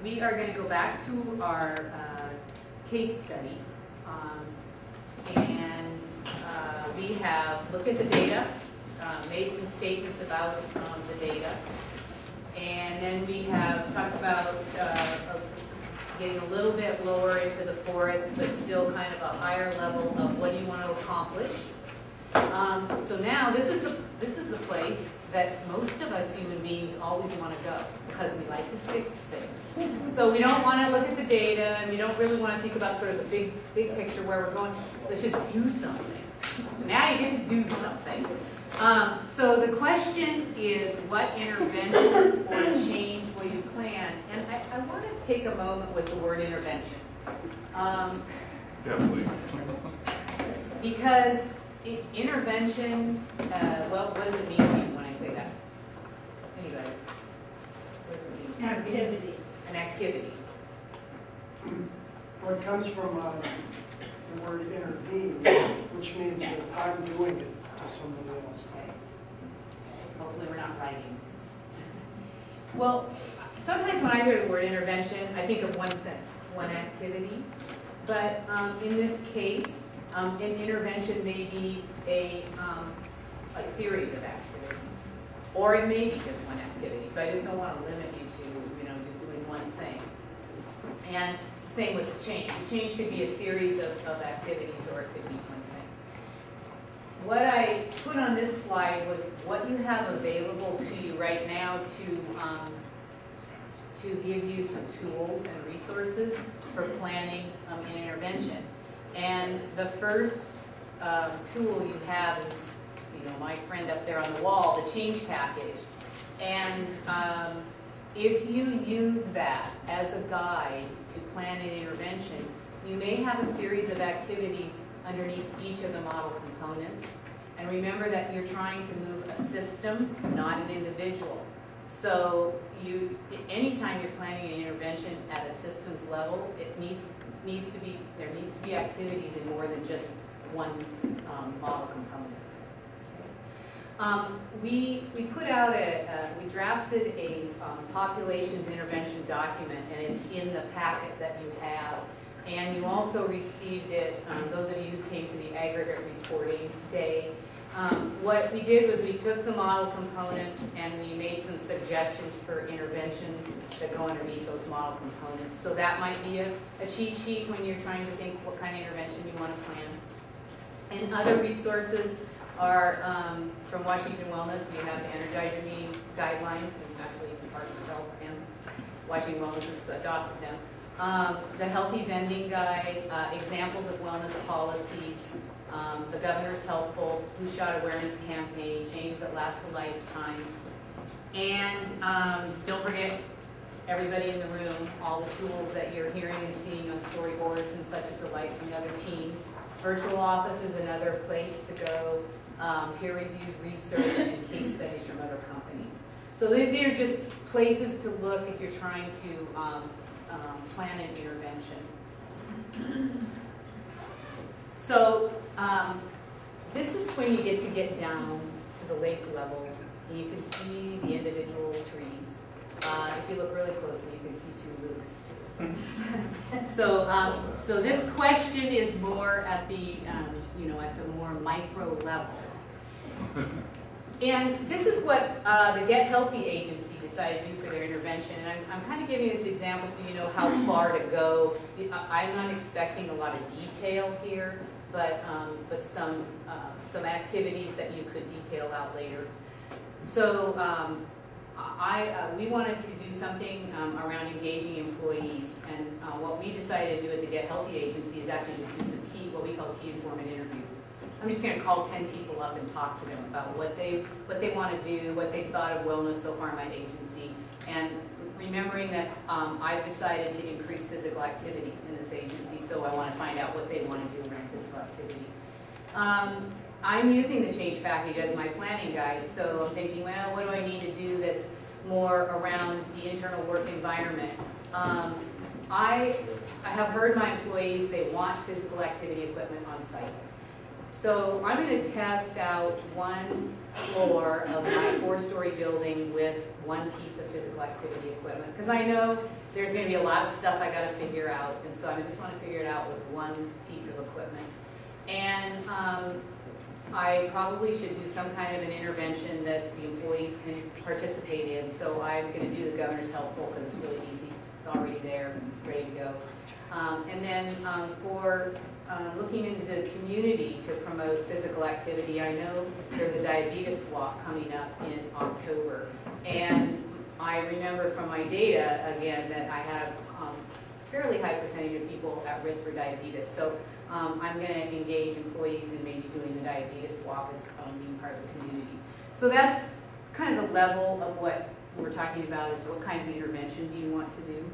we are going to go back to our case study, and we have looked at the data, made some statements about the data, and then we have talked about getting a little bit lower into the forest, but still kind of a higher level of what do you want to accomplish. So now this is the place that most of us human beings always want to go, because we like to fix things. So we don't want to look at the data, and we don't really want to think about sort of the big picture where we're going. Let's just do something. So now you get to do something. So the question is, what intervention or change will you plan? And I want to take a moment with the word intervention. Yeah, please. Because intervention, well, what does it mean to you when I say that? Anybody? What does it mean to you? Activity. An activity. Well, it comes from the word intervene, which means that I'm doing it to somebody else. Okay. Hopefully we're not writing. Well, sometimes when I hear the word intervention, I think of one thing, one activity. But in this case, an intervention may be a series of activities, or it may be just one activity. So I just don't want to limit you to, just doing one thing. And same with the change. The change could be a series of activities, or it could be one thing. What I put on this slide was what you have available to you right now to give you some tools and resources for planning an intervention. And the first tool you have is, my friend up there on the wall, the change package. And if you use that as a guide to plan an intervention, you may have a series of activities underneath each of the model components. And remember that you're trying to move a system, not an individual. So anytime you're planning an intervention at a systems level, there needs to be activities in more than just one model component. We drafted a populations intervention document, and it's in the packet that you have. And you also received it, those of you who came to the aggregate reporting day. What we did was we took the model components and we made some suggestions for interventions that go underneath those model components. So that might be a cheat sheet when you're trying to think what kind of intervention you want to plan. And other resources are from Washington Wellness. We have the Energizer meeting guidelines, and actually Department of Health and Washington Wellness has adopted them. The Healthy Vending Guide, examples of wellness policies, the Governor's Health Bowl, Flu Shot Awareness Campaign, Change That Lasts a Lifetime. And don't forget, everybody in the room, all the tools that you're hearing and seeing on storyboards and such as the like from other teams. Virtual office is another place to go. Peer-reviewed research and case studies from other companies. So they're just places to look if you're trying to plan an intervention. So this is when you get down to the lake level, and you can see the individual trees. If you look really closely, you can see two roots too. So this question is more at the at the more micro level. And this is what the Get Healthy agency decided to do for their intervention. And I'm kind of giving this example so you know how far to go. I'm not expecting a lot of detail here, but some activities that you could detail out later. So we wanted to do something around engaging employees, and what we decided to do at the Get Healthy agency is actually just do some what we call key informant interviews. I'm just going to call 10 people up and talk to them about what they want to do, what they thought of wellness so far in my agency, and remembering that I've decided to increase physical activity in this agency, so I want to find out what they want to do around physical activity. I'm using the change package as my planning guide, so I'm thinking, well, what do I need to do that's more around the internal work environment? I have heard my employees, they want physical activity equipment on site. So I'm going to test out one floor of my 4-story building with one piece of physical activity equipment, because I know there's gonna be a lot of stuff I gotta figure out, and so I just wanna figure it out with one piece of equipment. And I probably should do some kind of an intervention that the employees can participate in, so I'm gonna do the governor's health book, because it's really easy. It's already there, ready to go. And then for looking into the community to promote physical activity, I know there's a diabetes walk coming up in October. And I remember from my data, again, that I have a fairly high percentage of people at risk for diabetes. So I'm going to engage employees in maybe doing the diabetes walk as being part of the community. So that's kind of the level of what we're talking about, is what kind of intervention do you want to do?